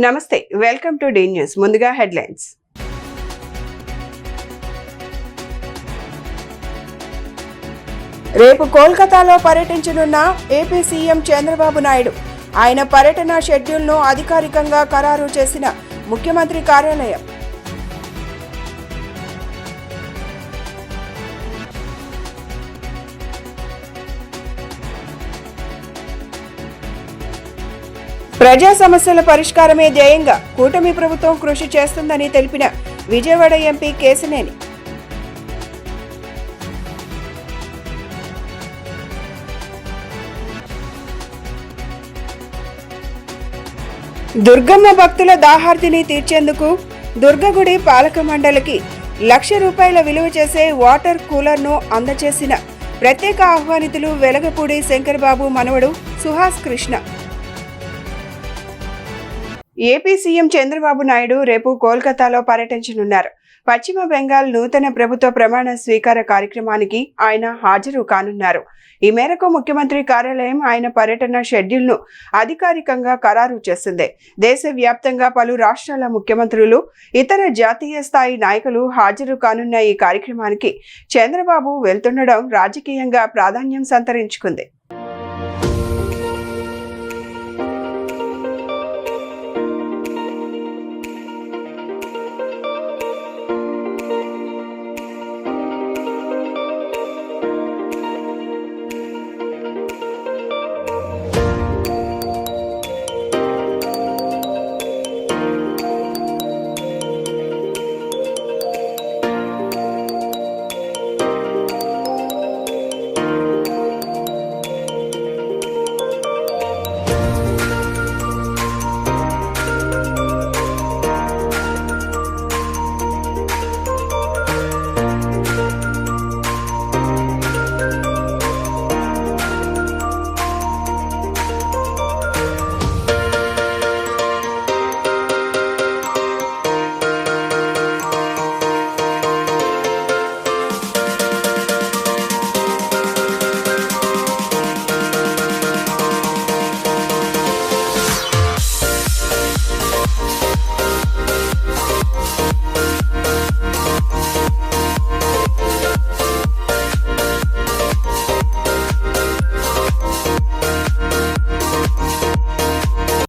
నమస్తే, welcome to D news. ముందుగా headlines. రేపు కోల్కతాలో పర్యటించనున్న ఏపీ సీఎం చంద్రబాబు నాయుడు. ఆయన పర్యటన షెడ్యూల్ను అధికారికంగా ఖరారు చేసిన ముఖ్యమంత్రి కార్యాలయం. ప్రజా సమస్యల పరిష్కారమే ధ్యేయంగా కూటమి ప్రభుత్వం కృషి చేస్తుందని తెలిపిన విజయవాడ ఎంపీ కేశినేని. దుర్గమ్మ భక్తుల దాహార్తిని తీర్చేందుకు దుర్గగుడి పాలక మండలికి ₹1,00,000 విలువ చేసే వాటర్ కూలర్ను అందజేసిన ప్రత్యేక ఆహ్వానితులు వెలగపూడి శంకర్బాబు మనవడు సుహాస్ కృష్ణ. ఏపీ సీఎం చంద్రబాబు నాయుడు రేపు కోల్కతాలో పర్యటించనున్నారు. పశ్చిమ బెంగాల్ నూతన ప్రభుత్వ ప్రమాణ స్వీకార కార్యక్రమానికి ఆయన హాజరు కానున్నారు. ఈ మేరకు ముఖ్యమంత్రి కార్యాలయం ఆయన పర్యటన షెడ్యూల్ను అధికారికంగా ఖరారు చేసింది. దేశవ్యాప్తంగా పలు రాష్ట్రాల ముఖ్యమంత్రులు, ఇతర జాతీయ స్థాయి నాయకులు హాజరు కానున్న ఈ కార్యక్రమానికి చంద్రబాబు వెళ్తుండడం రాజకీయంగా ప్రాధాన్యం సంతరించుకుంది.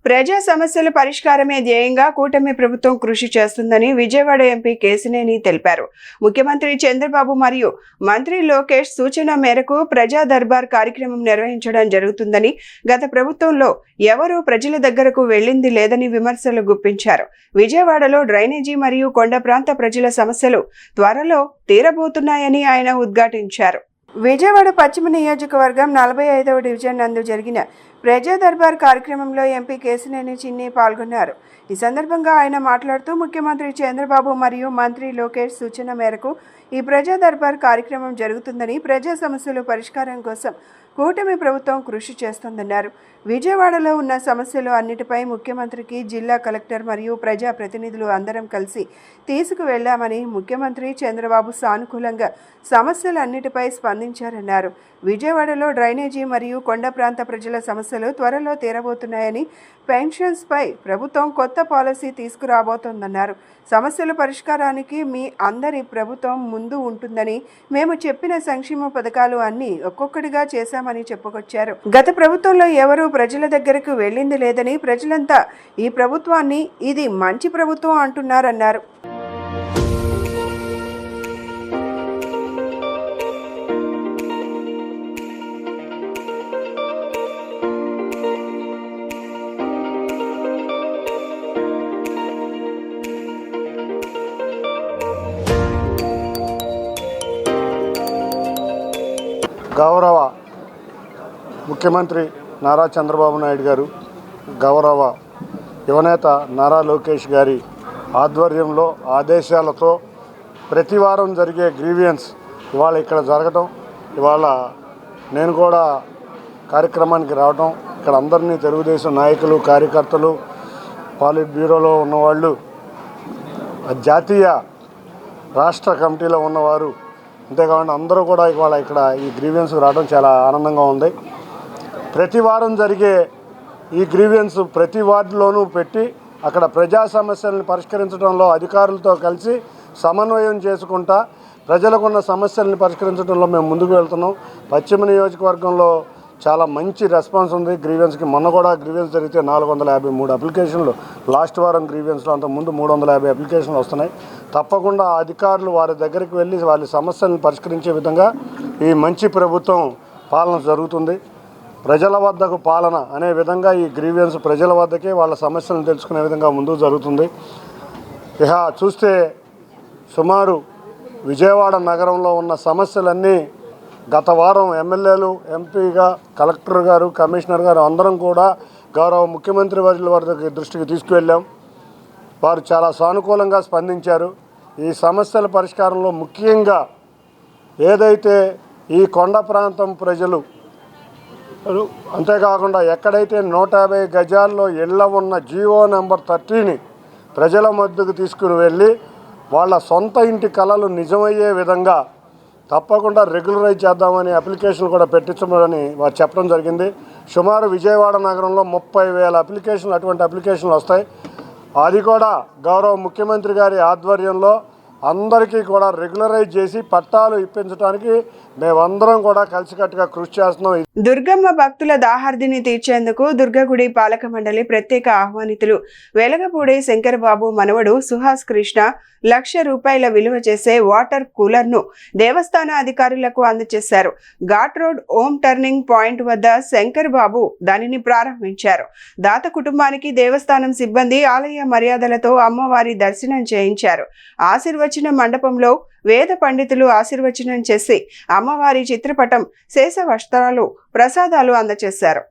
ప్రజా సమస్యల పరిష్కారమే ధ్యేయంగా కూటమి ప్రభుత్వం కృషి చేస్తుందని విజయవాడ ఎంపీ కేశినేని తెలిపారు. ముఖ్యమంత్రి చంద్రబాబు మరియు మంత్రి లోకేష్ సూచన మేరకు ప్రజా దర్బార్ కార్యక్రమం నిర్వహించడం జరుగుతుందని, గత ప్రభుత్వంలో ఎవరూ ప్రజల దగ్గరకు వెళ్లింది లేదని విమర్శలు గుప్పించారు. విజయవాడలో డ్రైనేజీ మరియు కొండ ప్రాంత ప్రజల సమస్యలు త్వరలో తీరబోతున్నాయని ఆయన ఉద్ఘాటించారు. విజయవాడ పశ్చిమ నియోజకవర్గం 45వ డివిజన్ నందు జరిగిన ప్రజా దర్బార్ కార్యక్రమంలో ఎంపీ కేశినేని చిన్ని పాల్గొన్నారు. ఈ సందర్భంగా ఆయన మాట్లాడుతూ ముఖ్యమంత్రి చంద్రబాబు మరియు మంత్రి లోకేష్ సూచన మేరకు ఈ ప్రజా దర్బార్ కార్యక్రమం జరుగుతుందని, ప్రజా సమస్యల పరిష్కారం కోసం కూటమి ప్రభుత్వం కృషి చేస్తుందన్నారు. విజయవాడలో ఉన్న సమస్యలు అన్నిటిపై ముఖ్యమంత్రికి, జిల్లా కలెక్టర్ మరియు ప్రజా ప్రతినిధులు అందరం కలిసి తీసుకువెళ్లామని, ముఖ్యమంత్రి చంద్రబాబు సానుకూలంగా సమస్యలన్నిటిపై స్పందించారన్నారు. విజయవాడలో డ్రైనేజీ మరియు కొండ ప్రాంత ప్రజల సమస్యలు త్వరలో తీరబోతున్నాయని, పెన్షన్స్ పై ప్రభుత్వం కొత్త పాలసీ తీసుకురాబోతోందన్నారు. సమస్యల పరిష్కారానికి మీ అందరి ప్రభుత్వం ముందు ఉంటుందని, మేము చెప్పిన సంక్షేమ పథకాలు అన్ని ఒక్కొక్కటిగా చేశామని చెప్పుకొచ్చారు. గత ప్రభుత్వంలో ఎవరూ ప్రజల దగ్గరకు వెళ్ళింది లేదని, ప్రజలంతా ఈ ప్రభుత్వాన్ని ఇది మంచి ప్రభుత్వం అంటున్నారన్నారు. గౌరవ ముఖ్యమంత్రి నారా చంద్రబాబు నాయుడు గారు, గౌరవ యువనేత నారా లోకేష్ గారి ఆధ్వర్యంలో ఆదేశాలతో ప్రతి వారం జరిగే గ్రీవియన్స్ ఇవాళ ఇక్కడ జరగటం, ఇవాళ నేను కూడా కార్యక్రమానికి రావటం, ఇక్కడ అందరినీ తెలుగుదేశం నాయకులు, కార్యకర్తలు, పాలిట్ బ్యూరోలో ఉన్నవాళ్ళు, జాతీయ రాష్ట్ర కమిటీలో ఉన్నవారు, అంతేకాకుండా అందరూ కూడా ఇవాళ ఇక్కడ ఈ గ్రీవియన్స్ రావడం చాలా ఆనందంగా ఉంది. ప్రతి వారం జరిగే ఈ గ్రీవియన్స్ ప్రతి వార్డులోనూ పెట్టి అక్కడ ప్రజా సమస్యలను పరిష్కరించడంలో అధికారులతో కలిసి సమన్వయం చేసుకుంటా ప్రజలకున్న సమస్యలను పరిష్కరించడంలో మేము ముందుకు వెళ్తున్నాం. పశ్చిమ నియోజకవర్గంలో చాలా మంచి రెస్పాన్స్ ఉంది గ్రీవెన్స్కి. మొన్న కూడా గ్రీవెన్స్ జరిగితే 453 అప్లికేషన్లు, లాస్ట్ వారం గ్రీవెన్స్లో అంతకుముందు 350 అప్లికేషన్లు వస్తున్నాయి. తప్పకుండా అధికారులు వారి దగ్గరికి వెళ్ళి వాళ్ళ సమస్యలను పరిష్కరించే విధంగా ఈ మంచి ప్రభుత్వం పాలన జరుగుతుంది. ప్రజల వద్దకు పాలన అనే విధంగా ఈ గ్రీవెన్స్ ప్రజల వద్దకే వాళ్ళ సమస్యలను తెలుసుకునే విధంగా ముందుకు జరుగుతుంది. ఇక చూస్తే సుమారు విజయవాడ నగరంలో ఉన్న సమస్యలన్నీ గత వారం ఎమ్మెల్యేలు, ఎంపీగా, కలెక్టర్ గారు, కమిషనర్ గారు అందరం కూడా గౌరవ ముఖ్యమంత్రి వారి దృష్టికి తీసుకువెళ్ళాం. వారు చాలా సానుకూలంగా స్పందించారు. ఈ సమస్యల పరిష్కారంలో ముఖ్యంగా ఏదైతే ఈ కొండ ప్రాంతం ప్రజలు, అంతేకాకుండా ఎక్కడైతే 150 గజాల్లో ఇళ్ల ఉన్న జీవో నెంబర్ 30ని ప్రజల మధ్యకు తీసుకుని వెళ్ళి వాళ్ళ సొంత ఇంటి కలలు నిజమయ్యే విధంగా తప్పకుండా రెగ్యులరైజ్ చేద్దామని అప్లికేషన్లు కూడా పెట్టించమని వారు చెప్పడం జరిగింది. సుమారు విజయవాడ నగరంలో 30,000 అప్లికేషన్లు, అటువంటి అప్లికేషన్లు వస్తాయి. అది కూడా గౌరవ ముఖ్యమంత్రి గారి ఆధ్వర్యంలో అందరికీ కూడా రెగ్యులరైజ్ చేసి పట్టాలు ఇప్పించడానికి మేమందరం కూడా కలిసికట్టుగా కృషి చేస్తున్నాం. దుర్గమ్మ భక్తుల దాహార్దిని తీర్చేందుకు దుర్గగుడి పాలక మండలి ప్రత్యేక ఆహ్వానితులు వెలగపూడి శంకరబాబు మనవడు సుహాస్ కృష్ణ ₹1,00,000 విలువ చేసే వాటర్ కూలర్ను దేవస్థాన అధికారులకు అందజేశారు. ఘాట్ రోడ్ ఓం టర్నింగ్ పాయింట్ వద్ద శంకర్ బాబు దానిని ప్రారంభించారు. దాత కుటుంబానికి దేవస్థానం సిబ్బంది ఆలయ మర్యాదలతో అమ్మవారి దర్శనం చేయించారు. ఆశీర్వచన మండపంలో వేద పండితులు ఆశీర్వచనం చేసి అమ్మవారి చిత్రపటం, శేష వస్త్రాలు, ప్రసాదాలు అందజేశారు.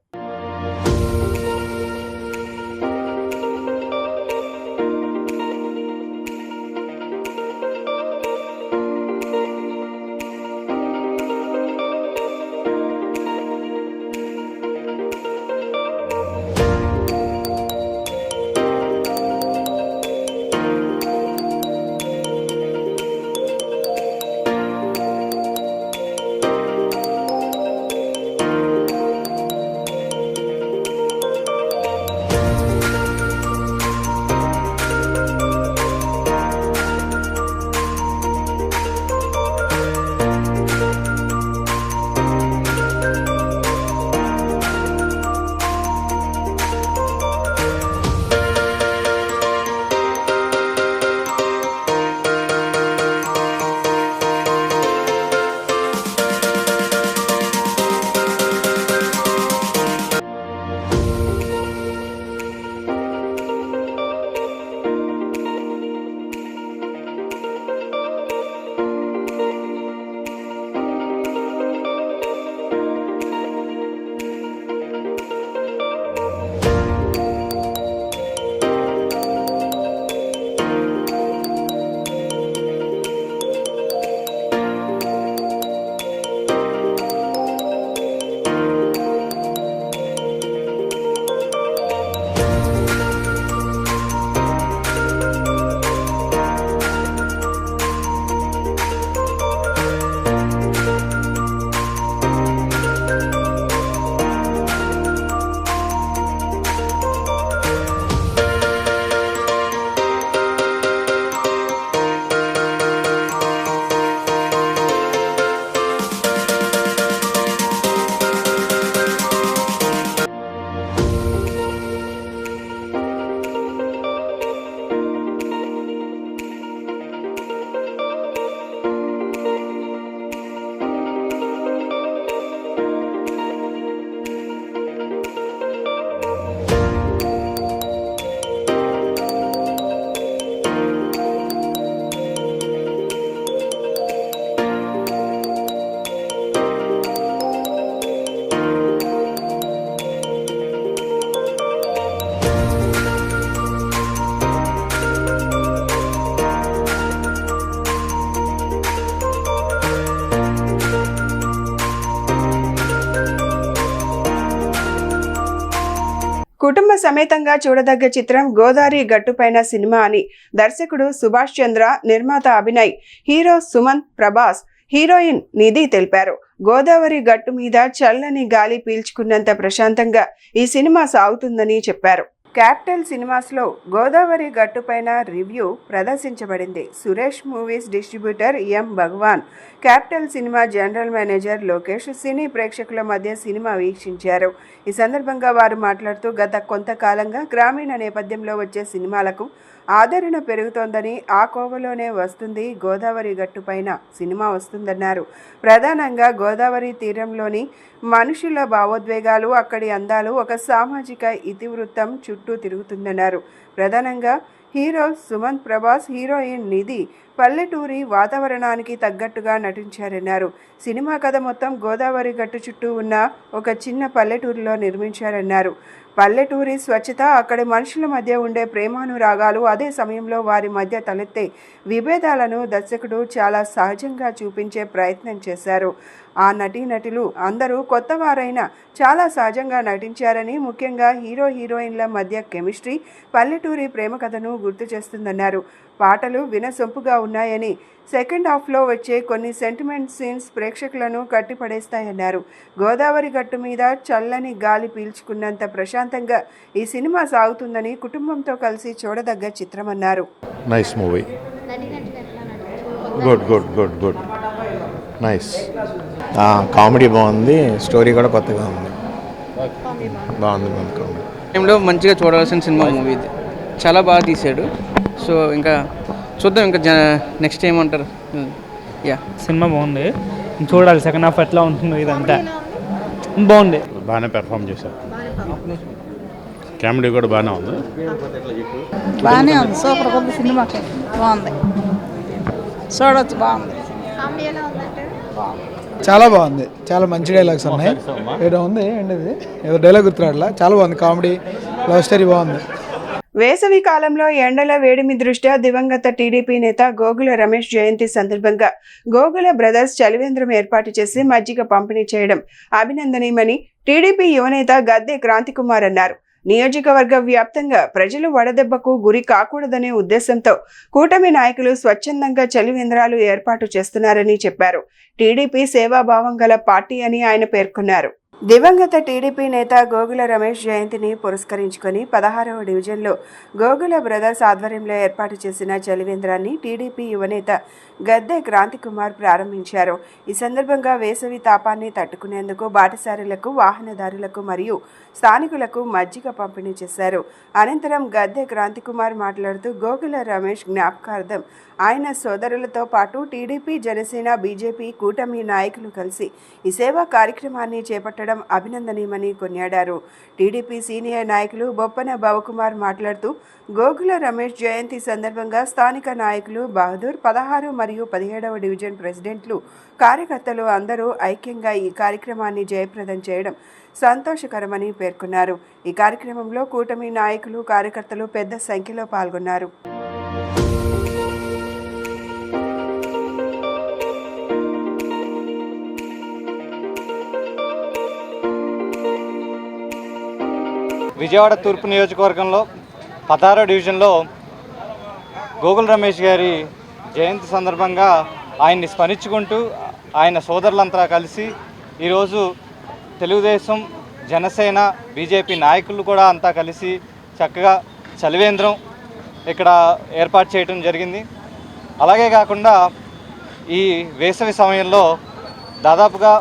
కుటుంబ సమేతంగా చూడదగ్గ చిత్రం గోదావరి గట్టుపైన సినిమా అని దర్శకుడు సుభాష్ చంద్ర, నిర్మాత అభినయ్, హీరో సుమంత్, ప్రభాస్, హీరోయిన్ నిధి తెలిపారు. గోదావరి గట్టు మీద చల్లని గాలి పీల్చుకున్నంత ప్రశాంతంగా ఈ సినిమా సాగుతుందని చెప్పారు. క్యాపిటల్ సినిమాస్లో గోదావరి గట్టుపైన రివ్యూ ప్రదర్శించబడింది. Suresh movies distributor M Bhagavan, capital cinema general manager Lokesh cine ప్రేక్షకుల మధ్య సినిమా వీక్షించారు. ఈ సందర్భంగా వారు మాట్లాడుతూ గత కొంతకాలంగా గ్రామీణ నేపథ్యంలో వచ్చే సినిమాలకు ఆదరణ పెరుగుతోందని, ఆ కోవలోనే వస్తుంది గోదావరి గట్టుపైన సినిమా వస్తుందన్నారు. ప్రధానంగా గోదావరి తీరంలోని మనుషుల భావోద్వేగాలు, అక్కడి అందాలు, ఒక సామాజిక ఇతివృత్తం చుట్టూ తిరుగుతుందన్నారు. ప్రధానంగా హీరో సుమంత్ ప్రభాస్, హీరోయిన్ నిధి పల్లెటూరి వాతావరణానికి తగ్గట్టుగా నటించారన్నారు. సినిమా కథ మొత్తం గోదావరి గట్టు చుట్టూ ఉన్న ఒక చిన్న పల్లెటూరులో నిర్మించారన్నారు. పల్లెటూరి స్వచ్ఛత, అక్కడి మనుషుల మధ్య ఉండే ప్రేమానురాగాలు, అదే సమయంలో వారి మధ్య తలెత్తే విభేదాలను దర్శకుడు చాలా సహజంగా చూపించే ప్రయత్నం చేశారు. ఆ నటీనటులు అందరూ కొత్తవారైనా చాలా సహజంగా నటించారని, ముఖ్యంగా హీరో హీరోయిన్ల మధ్య కెమిస్ట్రీ పల్లెటూరి ప్రేమ కథను గుర్తు చేస్తుందన్నారు. పాటలు వినసొంపుగా ఉన్నాయని, సెకండ్ హాఫ్లో వచ్చే కొన్ని సెంటిమెంట్ సీన్స్ ప్రేక్షకులను కట్టిపడేస్తాయన్నారు. గోదావరి గట్టు మీద చల్లని గాలి పీల్చుకున్నంత ప్రశాంతంగా ఈ సినిమా సాగుతుందని, కుటుంబంతో కలిసి చూడదగ్గ చిత్రమన్నారు. Nice movie, good good good good, nice. Comedy బాగుంది, స్టోరీ కూడా కొత్తగా ఉంది, బాగుంది కామెడీ. టైంలో మంచిగా చూడాల్సిన సినిమా మూవీ ఇది, చాలా బాగా తీశాడు. సో ఇంకా చూద్దాం, ఇంకా నెక్స్ట్ ఏమంటారు. యా, సినిమా బాగుంది, చూడాలి సెకండ్ హాఫ్ ఎట్లా ఉంటుందో. ఇదంతా బాగుంది, బాగానే పెర్ఫామ్ చేశారు, కామెడీ కూడా బాగానే ఉంది. బాగానే ఉంది, సూపర్ ఉంది, సినిమా బాగుంది, చూడవచ్చు, బాగుంది. చాలా బాగుంది, చాలా మంచి డైలాగ్స్ ఉన్నాయి. ఏదో ఉంది ఏంటిది, ఏదో డైలాగ్ గుర్తురాట్లా, చాలా బాగుంది. కామెడీ, లవ్ స్టోరీ బాగుంది. వేసవి కాలంలో ఎండల వేడిమి దృష్ట్యా దివంగత టీడీపీ నేత గోగుల రమేష్ జయంతి సందర్భంగా గోగుల బ్రదర్స్ చలివేంద్రం ఏర్పాటు చేసి మజ్జిగ పంపిణీ చేయడం అభినందనీయమని టీడీపీ యువనేత గద్దె క్రాంతికుమార్ అన్నారు. నియోజకవర్గ వ్యాప్తంగా ప్రజలు వడదెబ్బకు గురి కాకూడదనే ఉద్దేశంతో కూటమి నాయకులు స్వచ్ఛందంగా చలివేంద్రాలు ఏర్పాటు చేస్తున్నారని చెప్పారు. టీడీపీ సేవాభావం గల పార్టీ అని ఆయన పేర్కొన్నారు. దివంగత టీడీపీ నేత గోగుల రమేష్ జయంతిని పురస్కరించుకొని 16వ డివిజన్లో గోగుల బ్రదర్స్ ఆధ్వర్యంలో ఏర్పాటు చేసిన చలివేంద్రాన్ని టీడీపీ యువనేత గద్దె క్రాంతికుమార్ ప్రారంభించారు. ఈ సందర్భంగా వేసవి తాపాన్ని తట్టుకునేందుకు బాటసారులకు, వాహనదారులకు మరియు స్థానికులకు మజ్జిగ పంపిణీ చేశారు. అనంతరం గద్దె క్రాంతికుమార్ మాట్లాడుతూ గోగుల రమేష్ జ్ఞాపకార్థం ఆయన సోదరులతో పాటు టీడీపీ, జనసేన, బీజేపీ కూటమి నాయకులు కలిసి ఈ సేవా కార్యక్రమాన్ని చేపట్టడం అభినందనీయమని కొనియాడారు. టీడీపీ సీనియర్ నాయకులు బొప్పన భవకుమార్ మాట్లాడుతూ గోగుల రమేష్ జయంతి సందర్భంగా స్థానిక నాయకులు బహదూర్, 16 మరియు 17వ డివిజన్ ప్రెసిడెంట్లు, కార్యకర్తలు అందరూ ఐక్యంగా ఈ కార్యక్రమాన్ని జయప్రదం చేయడం సంతోషకరమని పేర్కొన్నారు. ఈ కార్యక్రమంలో కూటమి నాయకులు, కార్యకర్తలు పెద్ద సంఖ్యలో పాల్గొన్నారు. విజయవాడ తూర్పు నియోజకవర్గంలో 16వ డివిజన్లో గోగుల రమేష్ గారి జయంతి సందర్భంగా ఆయన్ని స్మరించుకుంటూ ఆయన సోదరులంతా కలిసి ఈరోజు తెలుగుదేశం, జనసేన, బీజేపీ నాయకులు కూడా అంతా కలిసి చక్కగా చలివేంద్రం ఇక్కడ ఏర్పాటు చేయడం జరిగింది. అలాగే కాకుండా ఈ వేసవి సమయంలో దాదాపుగా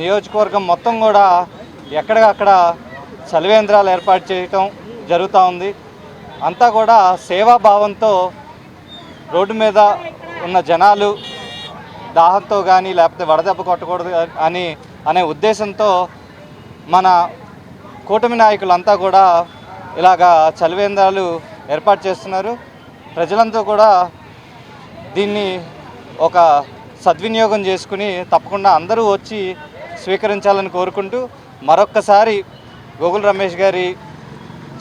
నియోజకవర్గం మొత్తం కూడా ఎక్కడికక్కడ చలివేంద్రాలు ఏర్పాటు చేయటం జరుగుతూ ఉంది. అంతా కూడా సేవాభావంతో రోడ్డు మీద ఉన్న జనాలు దాహంతో కానీ లేకపోతే వడదెబ్బ కొట్టకూడదు అనే ఉద్దేశంతో మన కూటమి నాయకులంతా కూడా ఇలాగా చలివేంద్రాలు ఏర్పాటు చేస్తున్నారు. ప్రజలంతా కూడా దీన్ని ఒక సద్వినియోగం చేసుకుని తప్పకుండా అందరూ వచ్చి స్వీకరించాలని కోరుకుంటూ మరొక్కసారి గోగుల రమేష్ గారి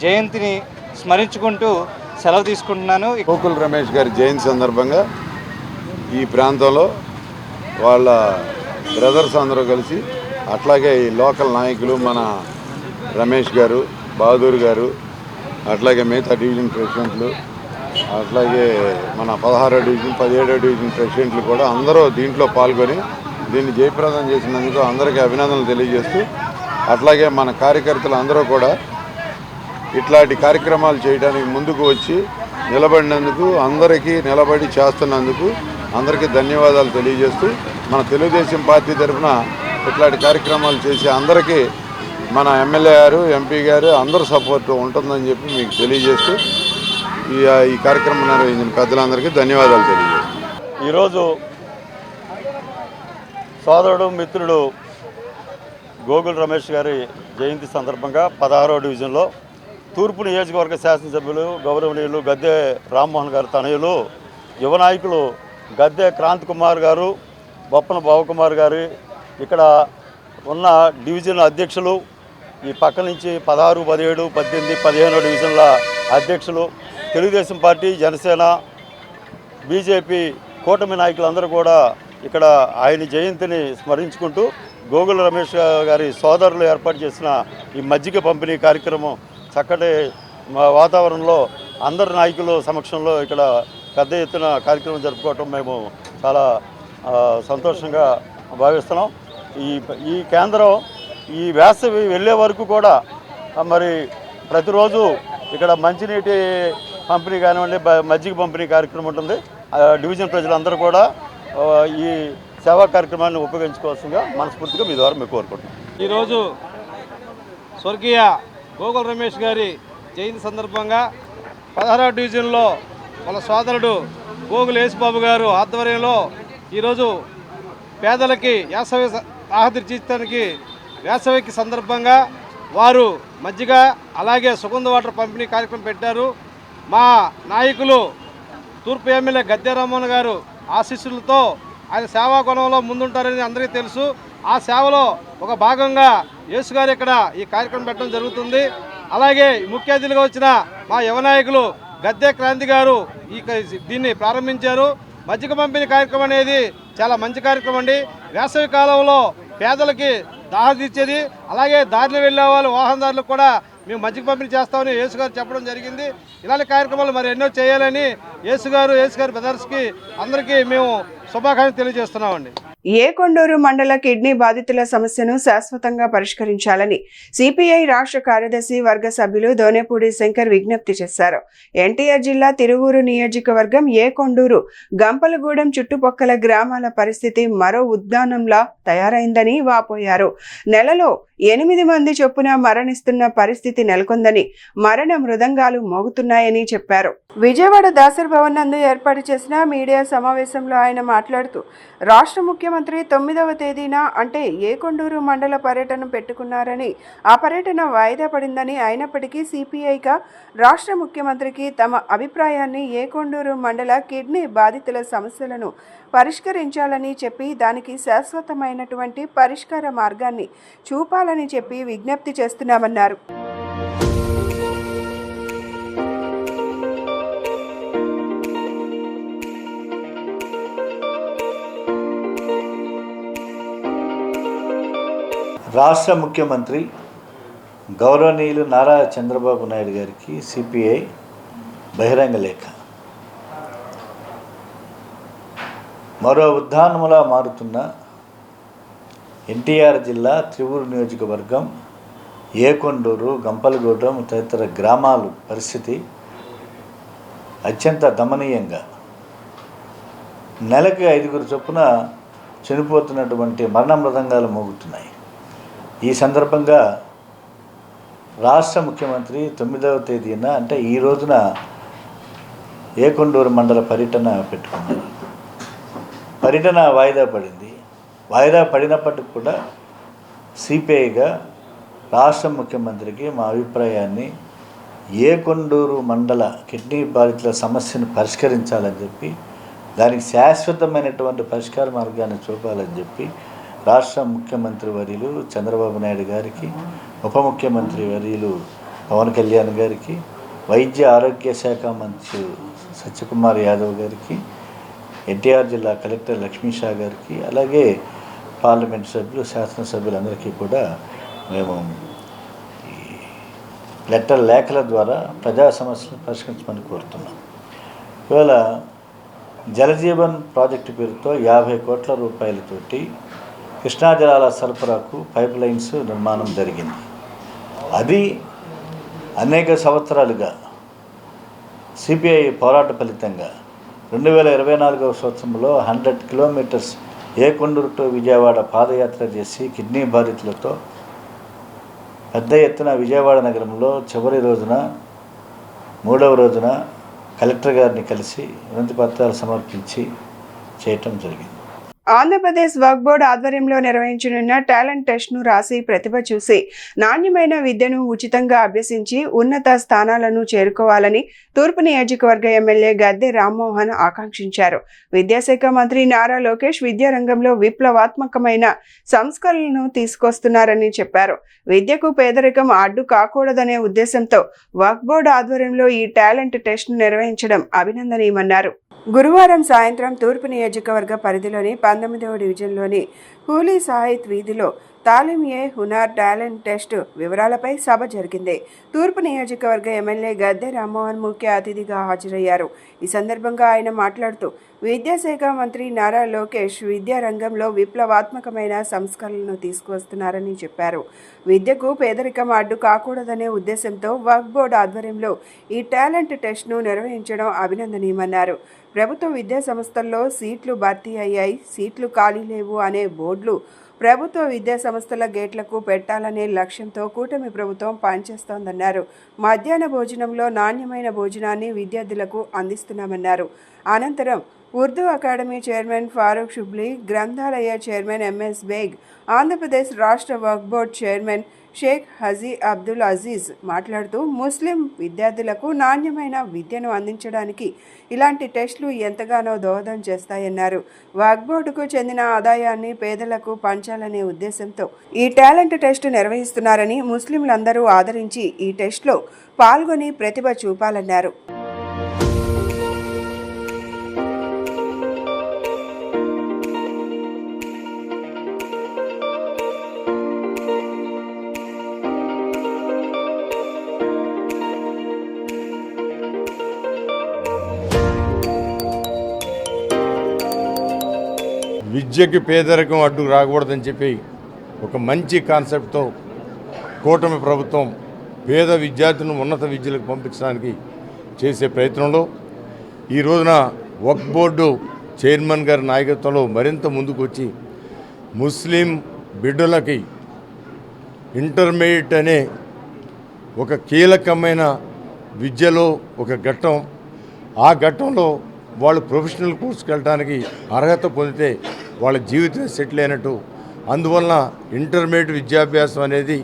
జయంతిని స్మరించుకుంటూ సెలవు తీసుకుంటున్నాను. గోకుల్ రమేష్ గారి జయంతి సందర్భంగా ఈ ప్రాంతంలో వాళ్ళ బ్రదర్స్ అందరూ కలిసి, అట్లాగే ఈ లోకల్ నాయకులు మన రమేష్ గారు, బహదూర్ గారు, అట్లాగే మిగతా డివిజన్ ప్రెసిడెంట్లు, అట్లాగే మన 16వ డివిజన్, 17వ డివిజన్ ప్రెసిడెంట్లు కూడా అందరూ దీంట్లో పాల్గొని దీన్ని జయప్రదం చేసినందుకు అందరికీ అభినందనలు తెలియజేస్తూ, అట్లాగే మన కార్యకర్తలు అందరూ కూడా ఇట్లాంటి కార్యక్రమాలు చేయడానికి ముందుకు వచ్చి నిలబడినందుకు, అందరికీ నిలబడి చేస్తున్నందుకు అందరికీ ధన్యవాదాలు తెలియజేస్తూ, మన తెలుగుదేశం పార్టీ తరఫున ఇట్లాంటి కార్యక్రమాలు చేసి అందరికీ మన ఎమ్మెల్యే గారు, ఎంపీ గారు అందరూ సపోర్ట్ ఉంటుందని చెప్పి మీకు తెలియజేస్తూ ఈ కార్యక్రమం నిర్వహించిన పెద్దలందరికీ ధన్యవాదాలు తెలియజేస్తాను. ఈరోజు సోదరుడు మిత్రుడు గోగుల రమేష్ గారి జయంతి సందర్భంగా 16వ డివిజన్లో తూర్పు నియోజకవర్గ శాసనసభ్యులు గౌరవనీయులు గద్దె రామ్మోహన్ గారి తనయులు యువ నాయకులు గద్దె క్రాంతి కుమార్ గారు, బొప్పన బావకుమార్ గారు, ఇక్కడ ఉన్న డివిజన్ అధ్యక్షులు, ఈ పక్క నుంచి 16, 17, 18, 15 డివిజన్ల అధ్యక్షులు, తెలుగుదేశం పార్టీ, జనసేన, బీజేపీ కూటమి నాయకులందరూ కూడా ఇక్కడ ఆయన జయంతిని స్మరించుకుంటూ గోగుల రమేష్ గారి సోదరులు ఏర్పాటు చేసిన ఈ మజ్జిగ పంపిణీ కార్యక్రమం చక్కటి వాతావరణంలో అందరి నాయకుల సమక్షంలో ఇక్కడ పెద్ద ఎత్తున కార్యక్రమం జరుపుకోవటం మేము చాలా సంతోషంగా భావిస్తున్నాం. ఈ కేంద్రం ఈ వేసవి వెళ్ళే వరకు కూడా మరి ప్రతిరోజు ఇక్కడ మంచినీటి పంపిణీ కానివ్వండి, మజ్జిగ పంపిణీ కార్యక్రమం ఉంటుంది. డివిజన్ ప్రజలందరూ కూడా ఈ సేవా కార్యక్రమాన్ని ఉపయోగించుకోవాల్సిందిగా మనస్ఫూర్తిగా మీ ద్వారా మేము కోరుకుంటున్నాం. ఈరోజు స్వర్గీయ గోగుల రమేష్ గారి జయంతి సందర్భంగా 16వ డివిజన్లో వాళ్ళ సోదరుడు గోగుల యేసుబాబు గారు ఆధ్వర్యంలో ఈరోజు పేదలకి వేసవి ఆహతి తీర్చడానికి వేసవికి సందర్భంగా వారు మజ్జిగ అలాగే సుగంధ వాటర్ పంపిణీ కార్యక్రమం పెట్టారు. మా నాయకులు తూర్పు ఎమ్మెల్యే గద్దె రామ్మోహన్ గారు ఆశీస్సులతో ఆయన సేవా గుణంలో ముందుంటారని అందరికీ తెలుసు. ఆ సేవలో ఒక భాగంగా యేసు గారు ఇక్కడ ఈ కార్యక్రమం పెట్టడం జరుగుతుంది. అలాగే ముఖ్య అతిథిగా వచ్చిన మా యువ నాయకులు గద్దె క్రాంతి గారు దీన్ని ప్రారంభించారు. మజ్జిగ పంపిణీ కార్యక్రమం అనేది చాలా మంచి కార్యక్రమం అండి. వేసవి కాలంలో పేదలకి దాహం తీర్చేది, అలాగే దారిని వెళ్ళే వాళ్ళు వాహనదారులకు కూడా మేము మజ్జిగ పంపిణీ చేస్తామని యేసు గారు చెప్పడం జరిగింది. ఇలాంటి కార్యక్రమాలు మరి ఎన్నో చేయాలని యేసు గారి బ్రదర్స్కి అందరికీ మేము శుభాకాంక్షలు తెలియజేస్తున్నామండి. ఏకొండూరు మండల కిడ్నీ బాధితుల సమస్యను శాశ్వతంగా పరిష్కరించాలని సిపిఐ రాష్ట్ర కార్యదర్శి వర్గ సభ్యులు దోనేపూడి శంకర్ విజ్ఞప్తి చేశారు. ఎన్టీఆర్ జిల్లా తిరువూరు నియోజకవర్గం ఏకొండూరు, గంపలగూడెం చుట్టుపక్కల గ్రామాల పరిస్థితి మరో ఉద్యానంలా తయారైందని వాపోయారు. నెలలో 8 మంది చొప్పున మరణిస్తున్న పరిస్థితి నెలకొందని, మరణ మృదంగాలు మోగుతున్నాయని చెప్పారు. విజయవాడ దాసర్ భవన్ నందు ఏర్పాటు చేసిన మీడియా సమావేశంలో ఆయన మాట్లాడుతూ రాష్ట్ర ముఖ్యమంత్రి 9వ తేదీన అంటే ఏకొండూరు మండల పర్యటన పెట్టుకున్నారని, ఆ పర్యటన వాయిదా పడిందని, అయినప్పటికీ సిపిఐగా రాష్ట్ర ముఖ్యమంత్రికి తమ అభిప్రాయాన్ని ఏకొండూరు మండల కిడ్నీ బాధితుల సమస్యలను పరిష్కరించాలని చెప్పి దానికి శాశ్వతమైనటువంటి పరిష్కార మార్గాన్ని చూపాలని చెప్పి విజ్ఞప్తి చేస్తున్నామన్నారు. రాష్ట్ర ముఖ్యమంత్రి గౌరవనీయులు నారా చంద్రబాబు నాయుడు గారికి సిపిఐ బహిరంగ లేఖ. మరో ఉద్యానములా మారుతున్న ఎన్టీఆర్ జిల్లా తిరువూరు నియోజకవర్గం ఏకొండూరు, గంపలగూడెం తదితర గ్రామాల పరిస్థితి అత్యంత దమనీయంగా, నెలకి 5 చొప్పున చనిపోతున్నటువంటి మరణ మృదంగాలు మోగుతున్నాయి. ఈ సందర్భంగా రాష్ట్ర ముఖ్యమంత్రి 9వ తేదీన అంటే ఈ రోజున ఏకొండూరు మండల పర్యటన పెట్టుకున్నారు. పర్యటన వాయిదా పడింది. వాయిదా పడినప్పటికి కూడా సిపిఐగా రాష్ట్ర ముఖ్యమంత్రికి మా అభిప్రాయాన్ని ఏకొండూరు మండల కిడ్నీ బాధితుల సమస్యను పరిష్కరించాలని చెప్పి, దానికి శాశ్వతమైనటువంటి పరిష్కార మార్గాన్ని చూపాలని చెప్పి రాష్ట్ర ముఖ్యమంత్రి వర్యులు చంద్రబాబు నాయుడు గారికి, ఉప ముఖ్యమంత్రి వర్యులు పవన్ కళ్యాణ్ గారికి, వైద్య ఆరోగ్య శాఖ మంత్రి సత్యకుమార్ యాదవ్ గారికి, ఎన్టీఆర్ జిల్లా కలెక్టర్ లక్ష్మీ షా గారికి, అలాగే పార్లమెంట్ సభ్యులు, శాసనసభ్యులందరికీ కూడా మేము లేఖల ద్వారా ప్రజా సమస్యలను పరిష్కరించమని కోరుతున్నాం. ఇవాళ జలజీవన్ ప్రాజెక్టు పేరుతో 50 కోట్ల రూపాయలతోటి కృష్ణా జలాల సరఫరాకు పైప్ లైన్స్ నిర్మాణం జరిగింది. అది అనేక సంవత్సరాలుగా సిపిఐ పోరాట ఫలితంగా 2024వ సంవత్సరంలో 100 కిలోమీటర్స్ ఏకొండూరు టు విజయవాడ పాదయాత్ర చేసి కిడ్నీ బాధితులతో పెద్ద ఎత్తున విజయవాడ నగరంలో చివరి రోజున 3వ రోజున కలెక్టర్ గారిని కలిసి వినతి పత్రాలు సమర్పించి చేయటం జరిగింది. ఆంధ్రప్రదేశ్ వక్ఫ్ బోర్డు ఆధ్వర్యంలో నిర్వహించనున్న టాలెంట్ టెస్ట్ను రాసి ప్రతిభ చూసి నాణ్యమైన విద్యను ఉచితంగా అభ్యసించి ఉన్నత స్థానాలను చేరుకోవాలని తూర్పు నియోజకవర్గ ఎమ్మెల్యే గద్దె రామ్మోహన్ ఆకాంక్షించారు. విద్యాశాఖ మంత్రి నారా లోకేష్ విద్యారంగంలో విప్లవాత్మకమైన సంస్కరణలను తీసుకొస్తున్నారని చెప్పారు. విద్యకు పేదరికం అడ్డు కాకూడదనే ఉద్దేశంతో వక్ఫ్ బోర్డు ఆధ్వర్యంలో ఈ టాలెంట్ టెస్ట్ను నిర్వహించడం అభినందనీయమన్నారు. గురువారం సాయంత్రం తూర్పు నియోజకవర్గ పరిధిలోని 19వ డివిజన్లోని హూలీ సాహిత్ వీధిలో తాలిం-ఏ-హునార్ టాలెంట్ టెస్ట్ వివరాలపై సభ జరిగింది. తూర్పు నియోజకవర్గ ఎమ్మెల్యే గద్దె రామ్మోహన్ ముఖ్య అతిథిగా హాజరయ్యారు. ఈ సందర్భంగా ఆయన మాట్లాడుతూ విద్యాశాఖ మంత్రి నారా లోకేష్ విద్యారంగంలో విప్లవాత్మకమైన సంస్కరణలను తీసుకువస్తున్నారని చెప్పారు. విద్యకు పేదరికం అడ్డు కాకూడదనే ఉద్దేశంతో వక్ఫ్ బోర్డు ఆధ్వర్యంలో ఈ టాలెంట్ టెస్ట్ను నిర్వహించడం అభినందనీయమన్నారు. ప్రభుత్వ విద్యా సంస్థల్లో సీట్లు భర్తీ అయ్యాయి, సీట్లు ఖాళీ లేవు అనే బోర్డులు ప్రభుత్వ విద్యా సంస్థల గేట్లకు పెట్టాలనే లక్ష్యంతో కూటమి ప్రభుత్వం పనిచేస్తోందన్నారు. మధ్యాహ్న భోజనంలో నాణ్యమైన భోజనాన్ని విద్యార్థులకు అందిస్తున్నామన్నారు. అనంతరం ఉర్దూ అకాడమీ చైర్మన్ ఫారూక్ షుబ్లీ, గ్రంథాలయ చైర్మన్ ఎంఎస్ బేగ్, ఆంధ్రప్రదేశ్ రాష్ట్ర వక్ఫ్ బోర్డు చైర్మన్ షేక్ హజీ అబ్దుల్ అజీజ్ మాట్లాడుతూ ముస్లిం విద్యార్థులకు నాణ్యమైన విద్యను అందించడానికి ఇలాంటి టెస్టులు ఎంతగానో దోహదం చేస్తాయన్నారు. వక్ఫ్ బోర్డుకు చెందిన ఆదాయాన్ని పేదలకు పంచాలనే ఉద్దేశంతో ఈ టాలెంట్ టెస్ట్ నిర్వహిస్తున్నారని, ముస్లింలందరూ ఆదరించి ఈ టెస్ట్లో పాల్గొని ప్రతిభ చూపాలన్నారు. విద్యకి పేదరికం అడ్డు రాకూడదని చెప్పి ఒక మంచి కాన్సెప్ట్తో కూటమి ప్రభుత్వం పేద విద్యార్థులను ఉన్నత విద్యలకు పంపించడానికి చేసే ప్రయత్నంలో ఈ రోజున వక్ఫ్ బోర్డు చైర్మన్ గారి నాయకత్వంలో మరింత ముందుకు వచ్చి ముస్లిం బిడ్డలకి ఇంటర్మీడియట్ అనే ఒక కీలకమైన విద్యలో ఒక ఘట్టం, ఆ ఘట్టంలో వాళ్ళు ప్రొఫెషనల్ కోర్సుకి వెళ్ళడానికి అర్హత పొందితే వాళ్ళ జీవితం సెటిల్ అయినట్టు. అందువలన ఇంటర్మీడియట్ విద్యాభ్యాసం అనేది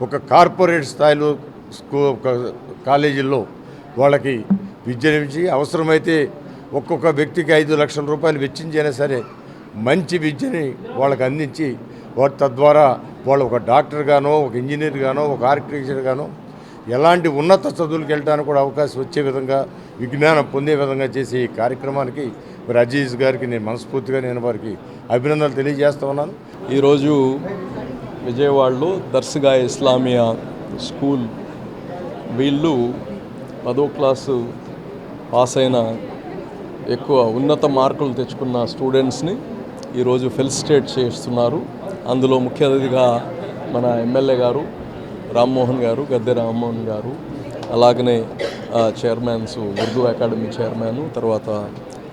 ఒక కార్పొరేట్ స్థాయిలో కాలేజీల్లో వాళ్ళకి విద్యనించి అవసరమైతే ఒక్కొక్క వ్యక్తికి 5 లక్షల రూపాయలు వెచ్చించైనా సరే మంచి విద్యని వాళ్ళకి అందించి తద్వారా వాళ్ళు ఒక డాక్టర్ గానో, ఒక ఇంజనీర్ గానో, ఒక ఆర్కిటెక్చర్ గానో ఎలాంటి ఉన్నత చదువులకు వెళ్ళడానికి కూడా అవకాశం వచ్చే విధంగా, విజ్ఞానం పొందే విధంగా చేసే ఈ కార్యక్రమానికి మరి అజీజ్ గారికి నేను వారికి అభినందనలు తెలియజేస్తూ ఉన్నాను. ఈరోజు విజయవాడలో దర్శగా ఇస్లామియా స్కూల్ వీళ్ళు 10వ క్లాసు పాస్ అయిన ఎక్కువ ఉన్నత మార్కులు తెచ్చుకున్న స్టూడెంట్స్ని ఈరోజు ఫెలిసిటేట్ చేస్తున్నారు. అందులో ముఖ్య అతిథిగా మన ఎమ్మెల్యే గారు రామ్మోహన్ గారు, గద్దె రామ్మోహన్ గారు, అలాగనే చైర్మన్స్ ఉర్దూ అకాడమీ చైర్మన్, తర్వాత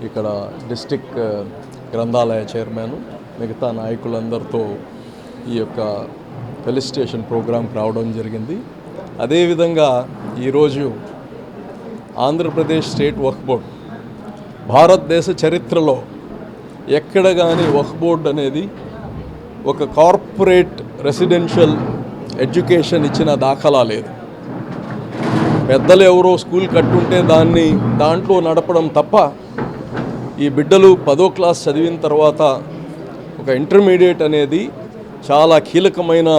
ఇక్కడ డిస్ట్రిక్ట్ గ్రంథాలయ చైర్మన్, మిగతా నాయకులందరితో ఈ యొక్క ఫెలిసిటేషన్ ప్రోగ్రాంకి రావడం జరిగింది. అదేవిధంగా ఈరోజు ఆంధ్రప్రదేశ్ స్టేట్ వక్ఫ్ బోర్డ్ భారతదేశ చరిత్రలో ఎక్కడ కానీ వక్ఫ్ బోర్డ్ అనేది ఒక కార్పొరేట్ రెసిడెన్షియల్ ఎడ్యుకేషన్ ఇచ్చిన దాఖలా లేదు. పెద్దలు ఎవరో స్కూల్ కట్టుంటే దాంట్లో నడపడం తప్ప ఈ బిడ్డలు 10వ క్లాస్ చదివిన తర్వాత ఒక ఇంటర్మీడియట్ అనేది చాలా కీలకమైన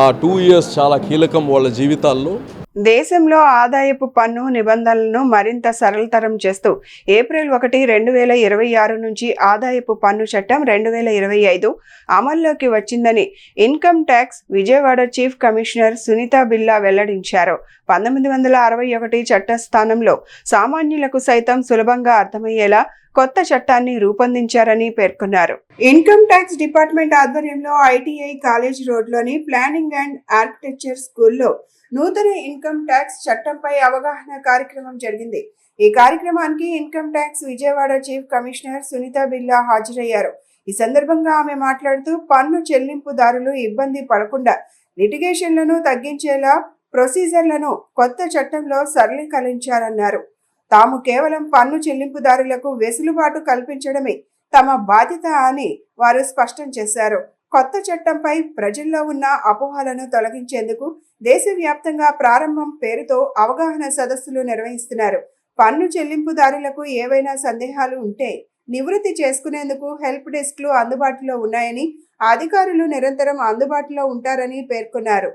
ఆ 2 ఇయర్స్ చాలా కీలకం వాళ్ళ జీవితాల్లో. దేశంలో ఆదాయపు పన్ను నిబంధనలను మరింత సరళతరం చేస్తూ ఏప్రిల్ 1, 2026 నుంచి ఆదాయపు పన్ను చట్టం 2025 అమల్లోకి వచ్చిందని income tax Vijayawada chief commissioner Sunita Billa వెల్లడించారు. 1961 చట్ట స్థానంలో సామాన్యులకు సైతం సులభంగా అర్థమయ్యేలా కొత్త చట్టాన్ని రూపొందించారని పేర్కొన్నారు. ఇన్కమ్ ట్యాక్స్ డిపార్ట్మెంట్ ఆధ్వర్యంలో ఐటీఐ కాలేజ్ రోడ్లోని ప్లానింగ్ అండ్ ఆర్కిటెక్చర్ స్కూల్లో నూతన ఇన్కమ్ ట్యాక్స్ చట్టంపై అవగాహన కార్యక్రమం జరిగింది. ఈ కార్యక్రమానికి income tax Vijayawada chief commissioner Sunita Birla హాజరయ్యారు. ఈ సందర్భంగా ఆమె మాట్లాడుతూ పన్ను చెల్లింపుదారులు ఇబ్బంది పడకుండా లిటిగేషన్లను తగ్గించేలా ప్రొసీజర్లను కొత్త చట్టంలో సరళీకరించారన్నారు. తాము కేవలం పన్ను చెల్లింపుదారులకు వెసులుబాటు కల్పించడమే తమ బాధ్యత అని వారు స్పష్టం చేశారు. కొత్త చట్టంపై ప్రజల్లో ఉన్న అపోహలను తొలగించేందుకు దేశవ్యాప్తంగా ప్రారంభం పేరుతో అవగాహన సదస్సులు నిర్వహిస్తున్నారు. పన్ను చెల్లింపుదారులకు ఏవైనా సందేహాలు ఉంటే నివృత్తి చేసుకునేందుకు హెల్ప్ డెస్క్లు అందుబాటులో ఉన్నాయని, అధికారులు నిరంతరం అందుబాటులో ఉంటారని పేర్కొన్నారు.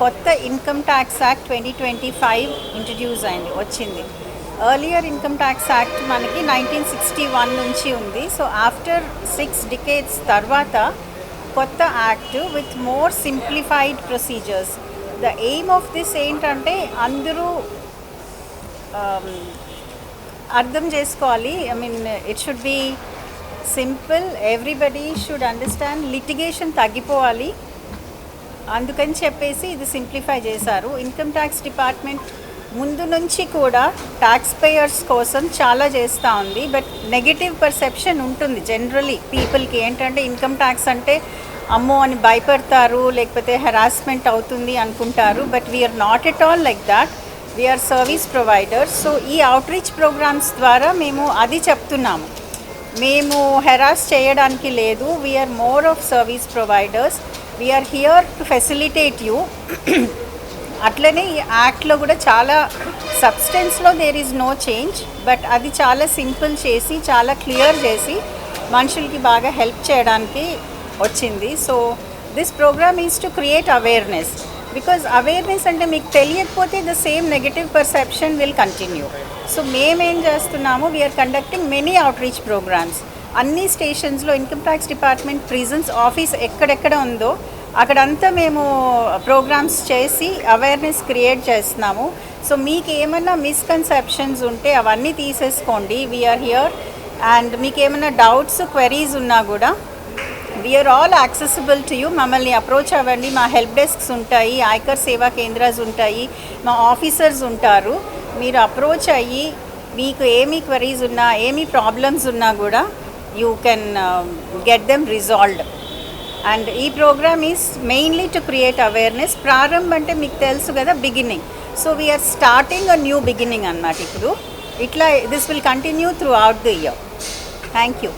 కొత్త ఇన్కమ్ ట్యాక్స్ యాక్ట్ 2025 ఇంట్రడ్యూస్ అయింది, వచ్చింది. ఎర్లియర్ ఇన్కమ్ ట్యాక్స్ యాక్ట్ మనకి 1961 నుంచి ఉంది. సో ఆఫ్టర్ 6 decades తర్వాత కొత్త act with more simplified procedures. The aim of this ఏంటంటే అందరూ అర్థం చేసుకోవాలి. I mean it should be simple, everybody should understand. Litigation తగ్గిపోవాలి, అందుకని చెప్పేసి ఇది సింప్లిఫై చేశారు. ఇన్కమ్ ట్యాక్స్ డిపార్ట్మెంట్ ముందు నుంచి కూడా ట్యాక్స్ పేయర్స్ కోసం చాలా చేస్తూ ఉంది. బట్ నెగిటివ్ పర్సెప్షన్ ఉంటుంది జనరలీ పీపుల్కి. ఏంటంటే ఇన్కమ్ ట్యాక్స్ అంటే అమ్మో అని భయపడతారు, లేకపోతే హెరాస్మెంట్ అవుతుంది అనుకుంటారు. But we're not at all like that. We're service providers. So ఈ అవుట్రీచ్ ప్రోగ్రామ్స్ ద్వారా మేము అది చెప్తున్నాము. మేము హెరాస్ చేయడానికి లేదు. We're more of service providers. We're here to facilitate you. అట్లనే ఈ యాక్ట్లో కూడా చాలా సబ్స్టెన్స్లో there is no change, but అది చాలా సింపుల్ చేసి చాలా క్లియర్ చేసి మనుషులకి బాగా హెల్ప్ చేయడానికి వచ్చింది. So this program is to create awareness. Because awareness అంటే మీకు తెలియకపోతే the same negative perception will continue. So మేమేం చేస్తున్నాము, we're conducting many outreach programs. అన్ని స్టేషన్స్లో income tax department prisons office ఎక్కడెక్కడ ఉందో అక్కడంతా మేము ప్రోగ్రామ్స్ చేసి అవేర్నెస్ క్రియేట్ చేస్తున్నాము. సో మీకు ఏమైనా మిస్కన్సెప్షన్స్ ఉంటే అవన్నీ తీసేసుకోండి. We are here. అండ్ మీకు ఏమైనా డౌట్స్, క్వెరీస్ ఉన్నా కూడా we are all accessible to you. మమ్మల్ని అప్రోచ్ అవ్వండి. మా హెల్ప్ డెస్క్స్ ఉంటాయి, ఆయకర్ సేవా కేంద్రాస్ ఉంటాయి, మా ఆఫీసర్స్ ఉంటారు. మీరు అప్రోచ్ అయ్యి మీకు ఏమీ క్వెరీస్ ఉన్నా, ఏమీ ప్రాబ్లమ్స్ ఉన్నా కూడా you can get them resolved. And ఈ program is mainly to create awareness. ప్రారంభం అంటే మీకు తెలుసు కదా, beginning. So we're starting a new beginning అన్నమాట. ఇప్పుడు ఇట్లా this will continue throughout the year. Thank you.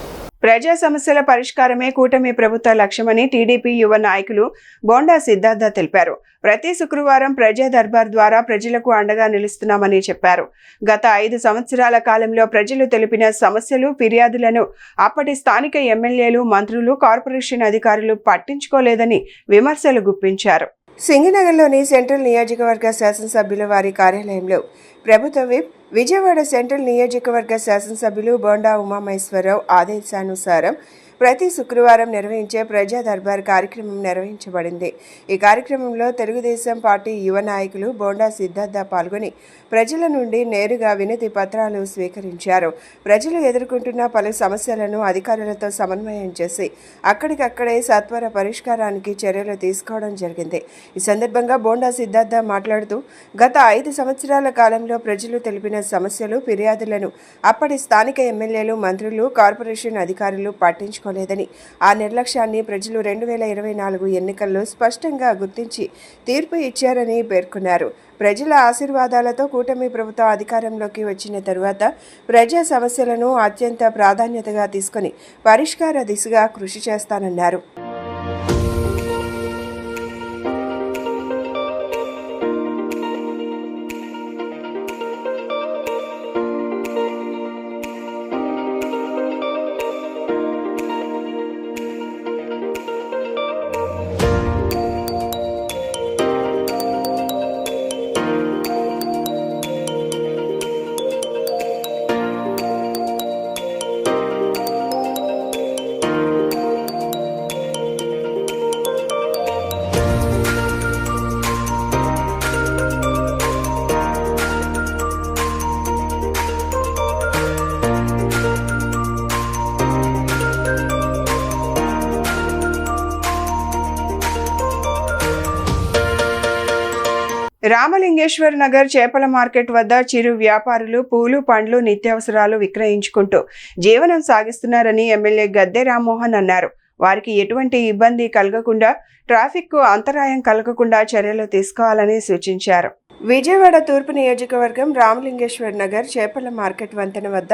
ప్రజా సమస్యల పరిష్కారమే కూటమి ప్రభుత్వ లక్ష్యమని టీడీపీ యువ నాయకులు బోండా సిద్ధార్థ తెలిపారు. ప్రతి శుక్రవారం ప్రజా దర్బార్ ద్వారా ప్రజలకు అండగా నిలుస్తున్నామని చెప్పారు. గత 5 సంవత్సరాల కాలంలో ప్రజలు తెలిపిన సమస్యలు, ఫిర్యాదులను అప్పటి స్థానిక ఎమ్మెల్యేలు, మంత్రులు, కార్పొరేషన్ అధికారులు పట్టించుకోలేదని విమర్శలు గుప్పించారు. సింగనగర్లోని సెంట్రల్ నియోజకవర్గ శాసనసభ్యుల వారి కార్యాలయంలో ప్రభుత్వ విప్, విజయవాడ సెంట్రల్ నియోజకవర్గ శాసనసభ్యులు బోండా ఉమామహేశ్వరరావు ఆదేశానుసారం ప్రతి శుక్రవారం నిర్వహించే ప్రజా దర్బార్ కార్యక్రమం నిర్వహించబడింది. ఈ కార్యక్రమంలో తెలుగుదేశం పార్టీ యువ నాయకులు బోండా సిద్ధార్థ పాల్గొని ప్రజల నుండి నేరుగా వినతి పత్రాలు స్వీకరించారు. ప్రజలు ఎదుర్కొంటున్న పలు సమస్యలను అధికారులతో సమన్వయం చేసి అక్కడికక్కడే సత్వర పరిష్కారానికి చర్యలు తీసుకోవడం జరిగింది. ఈ సందర్భంగా బోండా సిద్ధార్థ మాట్లాడుతూ, గత 5 సంవత్సరాల కాలంలో ప్రజలు తెలిపిన సమస్యలు, ఫిర్యాదులను అప్పటి స్థానిక ఎమ్మెల్యేలు, మంత్రులు, కార్పొరేషన్ అధికారులు పట్టించుకోలేదని, ఆ నిర్లక్ష్యాన్ని ప్రజలు 2024 ఎన్నికల్లో స్పష్టంగా గుర్తించి తీర్పు ఇచ్చారని పేర్కొన్నారు. ప్రజల ఆశీర్వాదాలతో కూటమి ప్రభుత్వం అధికారంలోకి వచ్చిన తరువాత ప్రజా సమస్యలను అత్యంత ప్రాధాన్యతగా తీసుకొని పరిష్కార దిశగా కృషి చేస్తానన్నారు. రామలింగేశ్వర్ నగర్ చేపల మార్కెట్ వద్ద చిరు వ్యాపారులు పూలు, పండ్లు, నిత్యావసరాలు విక్రయించుకుంటూ జీవనం సాగిస్తున్నారని ఎమ్మెల్యే గద్దె రామ్మోహన్ అన్నారు. వారికి ఎటువంటి ఇబ్బంది కలగకుండా, ట్రాఫిక్కు అంతరాయం కలగకుండా చర్యలు తీసుకోవాలని సూచించారు. విజయవాడ తూర్పు నియోజకవర్గం రామలింగేశ్వర్ నగర్ చేపల మార్కెట్ వంతెన వద్ద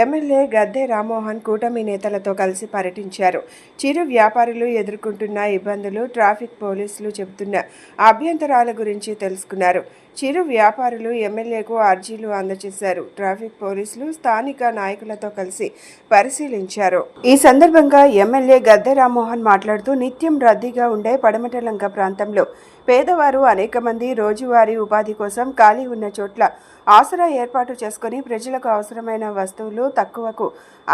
ఎమ్మెల్యే గద్దె రామ్మోహన్ కూటమి నేతలతో కలిసి పర్యటించారు. చిరు వ్యాపారులు ఎదుర్కొంటున్న ఇబ్బందులు, ట్రాఫిక్ పోలీసులు చెబుతున్న అభ్యంతరాల గురించి తెలుసుకున్నారు. చిరు వ్యాపారులు ఎమ్మెల్యేకు అర్జీలు అందజేశారు. ట్రాఫిక్ పోలీసులు స్థానిక నాయకులతో కలిసి పరిశీలించారు. ఈ సందర్భంగా ఎమ్మెల్యే గద్దె రామ్మోహన్ మాట్లాడుతూ, నిత్యం రద్దీగా ఉండే పడమటలంక ప్రాంతంలో పేదవారు అనేక మంది రోజువారీ ఉపాధి కోసం ఖాళీ ఉన్న చోట్ల ఆసరా ఏర్పాటు చేసుకుని ప్రజలకు అవసరమైన వస్తువులు తక్కువకు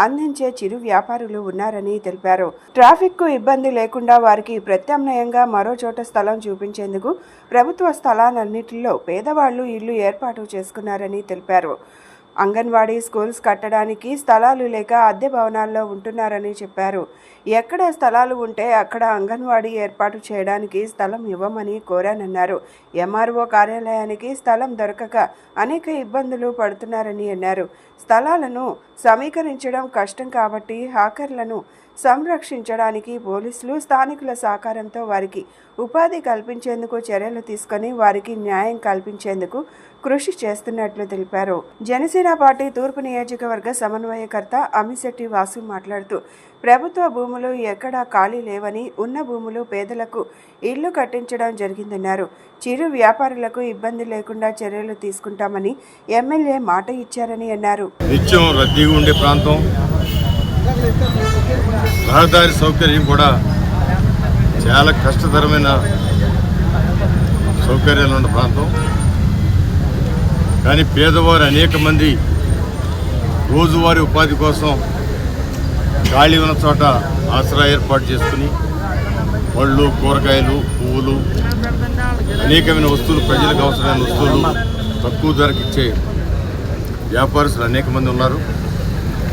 అందించే చిరు వ్యాపారులు ఉన్నారని తెలిపారు. ట్రాఫిక్కు ఇబ్బంది లేకుండా వారికి ప్రత్యామ్నాయంగా మరో చోట స్థలం చూపించేందుకు ప్రభుత్వ స్థలాలన్నింటిలో పేదవాళ్లు ఇళ్లు ఏర్పాటు చేసుకున్నారని తెలిపారు. అంగన్వాడీ స్కూల్స్ కట్టడానికి స్థలాలు లేక అద్దె భవనాల్లో ఉంటున్నారని చెప్పారు. ఎక్కడ స్థలాలు ఉంటే అక్కడ అంగన్వాడీ ఏర్పాటు చేయడానికి స్థలం ఇవ్వమని కోరానన్నారు. ఎంఆర్ఓ కార్యాలయానికి స్థలం దొరకక అనేక ఇబ్బందులు పడుతున్నారని అన్నారు. స్థలాలను సమీకరించడం కష్టం కాబట్టి హాకర్లను సంరక్షించడానికి పోలీసులు స్థానికుల సహకారంతో వారికి ఉపాధి కల్పించేందుకు చర్యలు తీసుకొని వారికి న్యాయం కల్పించేందుకు కృషి చేస్తున్నట్లు తెలిపారు. జనసేన పార్టీ తూర్పు నియోజకవర్గ సమన్వయకర్త అమిశెట్టి వాసు మాట్లాడుతూ, ప్రభుత్వ భూములు ఎక్కడా ఖాళీ లేవని, ఉన్న భూములు పేదలకు ఇళ్లు కట్టించడం జరిగిందన్నారు. చిరు వ్యాపారులకు ఇబ్బంది లేకుండా చర్యలు తీసుకుంటామని ఎమ్మెల్యే మాట ఇచ్చారని అన్నారు. నిత్యం రద్దీగా ఉండే ప్రాంతం, రహదారి సౌకర్యం కూడా చాలా కష్టతరమైన సౌకర్యాలు ఉన్న ప్రాంతం. కానీ పేదవారు అనేక మంది రోజువారీ ఉపాధి కోసం ఖాళీ ఉన్న చోట ఆసరా ఏర్పాటు చేసుకుని పళ్ళు, కూరగాయలు, పువ్వులు, అనేకమైన వస్తువులు, ప్రజలకు అవసరమైన వస్తువులు తక్కువ ధరకు ఇచ్చే వ్యాపారస్తులు అనేక మంది ఉన్నారు.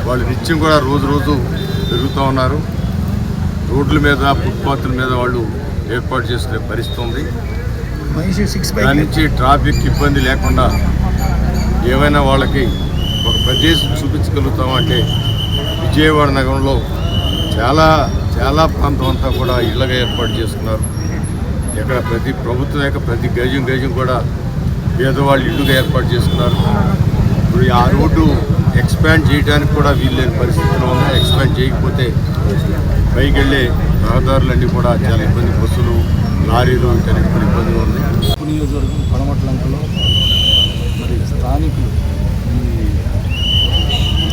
వాళ్ళు నిత్యం కూడా రోజు రోజు పెరుగుతూ ఉన్నారు. రోడ్ల మీద, ఫుట్పాత్ల మీద వాళ్ళు ఏర్పాటు చేసుకునే పరిస్థితి ఉంది. దాని నుంచి ట్రాఫిక్ ఇబ్బంది లేకుండా ఏమైనా వాళ్ళకి ఒక ప్రదేశం చూపించగలుగుతామంటే విజయవాడ నగరంలో చాలా ప్రాంతం అంతా కూడా ఇళ్ళగా ఏర్పాటు చేసుకున్నారు. ఇక్కడ ప్రభుత్వం యొక్క ప్రతి గజం కూడా పేదవాళ్ళు ఇళ్ళుగా ఏర్పాటు చేసుకున్నారు. ఇప్పుడు ఆ రోడ్డు ఎక్స్పాండ్ చేయడానికి కూడా వీల్లేని పరిస్థితిలో ఉన్నాయి. ఎక్స్పాండ్ చేయకపోతే పైకి వెళ్ళే రహదారులన్నీ కూడా చాలా ఇబ్బంది, బస్సులు లారీలు చాలా ఇబ్బందిగా ఉంది. నియోజకవర్గం పడమట్లంకలో మరి స్థానికులు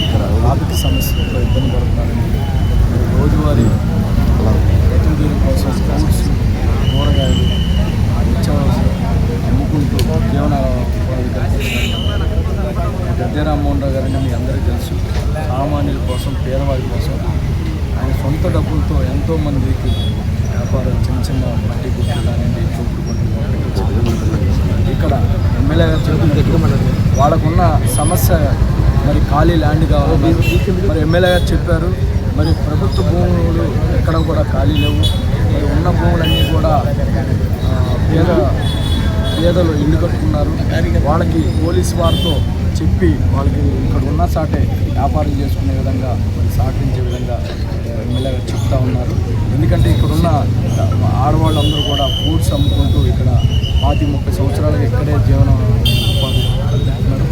ఇక్కడ ట్రాఫిక్ సమస్యలతో ఇబ్బంది పడుతున్నారని రోజువారీ ప్రతిదీ కోసం ఫ్రూట్స్, కూరగాయలు, నిత్యావసరం అమ్ముకుంటూ జీవనోపాధి కల్పిస్తున్నారు. గద్దె రామ్మోహన్ రావు గారిని మీ అందరికీ తెలుసు. సామాన్యుల కోసం, పేదవారి కోసం ఆయన సొంత డబ్బులతో ఎంతోమందికి వ్యాపారాలు, చిన్న చిన్న మట్టి గుర్తులు కానివ్వండి, చూపుడు పనులు ఇక్కడ ఎమ్మెల్యే గారు చెప్పిన దగ్గర వాళ్ళకున్న సమస్య మరి ఖాళీ ల్యాండ్ కావాలి. మరి ఎమ్మెల్యే గారు చెప్పారు, మరి ప్రభుత్వ భూములు ఎక్కడ కూడా ఖాళీ లేవు. మరి ఉన్న భూములన్నీ కూడా పేదలు ఇల్లు కట్టుకున్నారు. వాళ్ళకి పోలీసు వారితో చెప్పి వాళ్ళకి ఇక్కడ ఉన్న సాటే వ్యాపారం చేసుకునే విధంగా, మరి సహకరించే విధంగా ఎమ్మెల్యే గారు చెప్తా ఉన్నారు. ఎందుకంటే ఇక్కడున్న ఆడవాళ్ళందరూ కూడా ఫ్రూట్స్ అమ్ముకుంటూ ఇక్కడ 30 సంవత్సరాలుగా ఇక్కడే జీవనం ఉపాధి కల్పిస్తున్నారు.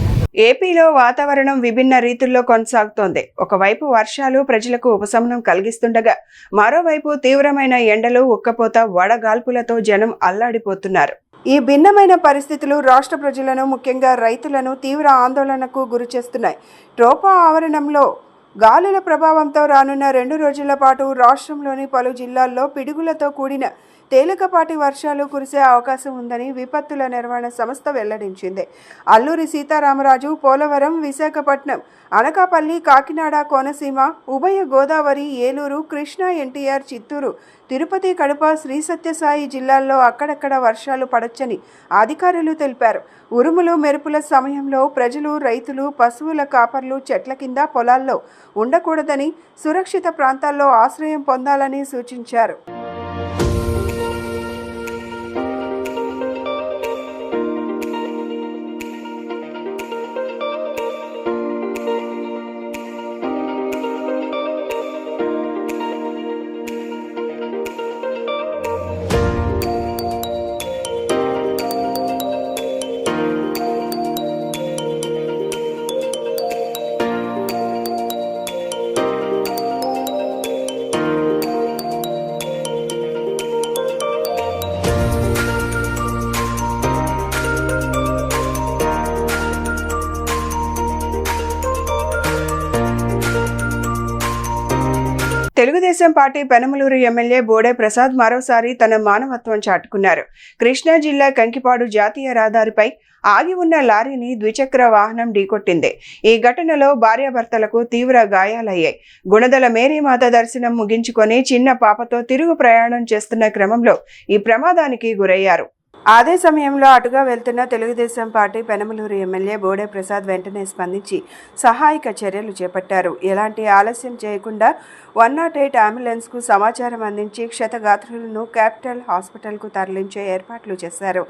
ఏపీలో వాతావరణం విభిన్న రీతుల్లో కొనసాగుతోంది. ఒకవైపు వర్షాలు ప్రజలకు ఉపశమనం కలిగిస్తుండగా, మరోవైపు తీవ్రమైన ఎండలు, ఉక్కపోత, వడగాల్పులతో జనం అల్లాడిపోతున్నారు. ఈ భిన్నమైన పరిస్థితులు రాష్ట్ర ప్రజలను, ముఖ్యంగా రైతులను తీవ్ర ఆందోళనకు గురిచేస్తున్నాయి. ట్రోపా ఆవరణంలో గాలుల ప్రభావంతో రానున్న 2 రోజుల పాటు రాష్ట్రంలోని పలు జిల్లాల్లో పిడుగులతో కూడిన తేలికపాటి వర్షాలు కురిసే అవకాశం ఉందని విపత్తుల నిర్వహణ సంస్థ వెల్లడించింది. అల్లూరి సీతారామరాజు, పోలవరం, విశాఖపట్నం, అనకాపల్లి, కాకినాడ, కోనసీమ, ఉభయ గోదావరి, ఏలూరు, కృష్ణా, ఎన్టీఆర్, చిత్తూరు, తిరుపతి, కడప, శ్రీ సత్యసాయి జిల్లాల్లో అక్కడక్కడ వర్షాలు పడొచ్చని అధికారులు తెలిపారు. ఉరుములు, మెరుపుల సమయంలో ప్రజలు, రైతులు, పశువుల కాపర్లు చెట్ల కింద, పొలాల్లో ఉండకూడదని, సురక్షిత ప్రాంతాల్లో ఆశ్రయం పొందాలని సూచించారు. తెలుగుదేశం పార్టీ పెనమలూరు ఎమ్మెల్యే బోడే ప్రసాద్ మరోసారి తన మానవత్వం చాటుకున్నారు. కృష్ణా జిల్లా కంకిపాడు జాతీయ రహదారిపై ఆగి ఉన్న లారీని ద్విచక్ర వాహనం ఢీకొట్టింది. ఈ ఘటనలో భార్యాభర్తలకు తీవ్ర గాయాలయ్యాయి. గుణదల మేరీమాత దర్శనం ముగించుకొని చిన్న పాపతో తిరుగు ప్రయాణం చేస్తున్న క్రమంలో ఈ ప్రమాదానికి గురయ్యారు. అదే సమయంలో అటుగా వెళ్తున్న తెలుగుదేశం పార్టీ పెనమలూరు ఎమ్మెల్యే బోడే ప్రసాద్ వెంటనే స్పందించి సహాయక చర్యలు చేపట్టారు. ఎలాంటి ఆలస్యం చేయకుండా 108 అంబులెన్స్కు సమాచారం అందించి క్షతగాత్రులను క్యాపిటల్ హాస్పిటల్కు తరలించే ఏర్పాట్లు చేశారు.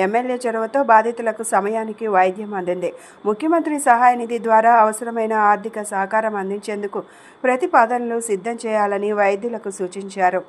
ఎమ్మెల్యే చొరవతో బాధితులకు సమయానికి వైద్యం అందింది. ముఖ్యమంత్రి సహాయ నిధి ద్వారా అవసరమైన ఆర్థిక సహకారం అందించేందుకు ప్రతిపాదనలు సిద్ధం చేయాలని వైద్యులకు సూచించారు.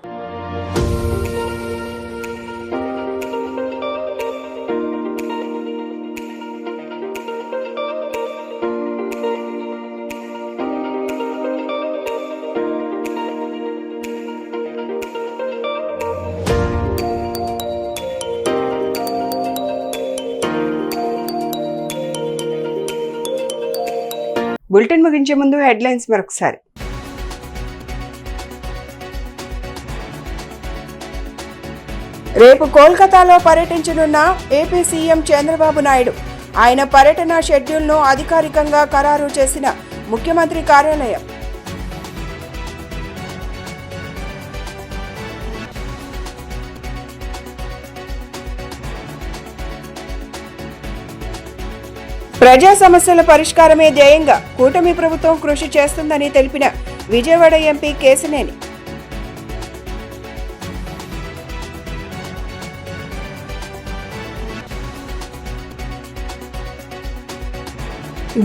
బులెటిన్ ముగించే ముందు హెడ్లైన్స్ మరొకసారి. రేపు కోల్కతాలో పర్యటించనున్న ఏపీ సీఎం చంద్రబాబు నాయుడు. ఆయన పర్యటన షెడ్యూల్ను అధికారికంగా ఖరారు చేసిన ముఖ్యమంత్రి కార్యాలయం. ప్రజా సమస్యల పరిష్కారమే ధ్యేయంగా కూటమి ప్రభుత్వం కృషి చేస్తుందని తెలిపిన విజయవాడ ఎంపీ కేశినేని.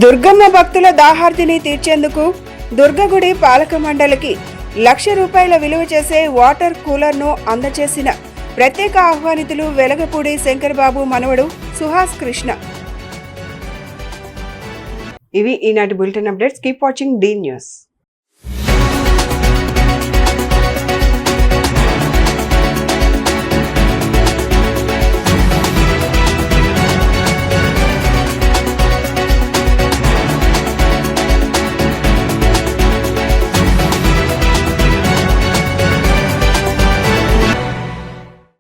దుర్గమ్మ భక్తుల దాహార్తిని తీర్చేందుకు దుర్గగుడి పాలక మండలికి ₹1,00,000 విలువ చేసే వాటర్ కూలర్ను అందజేసిన ప్రత్యేక ఆహ్వానితులు వెలగపూడి శంకర్బాబు మనవడు సుహాస్ కృష్ణ. ఇవి ఈనాటి bulletin updates. Keep watching the news.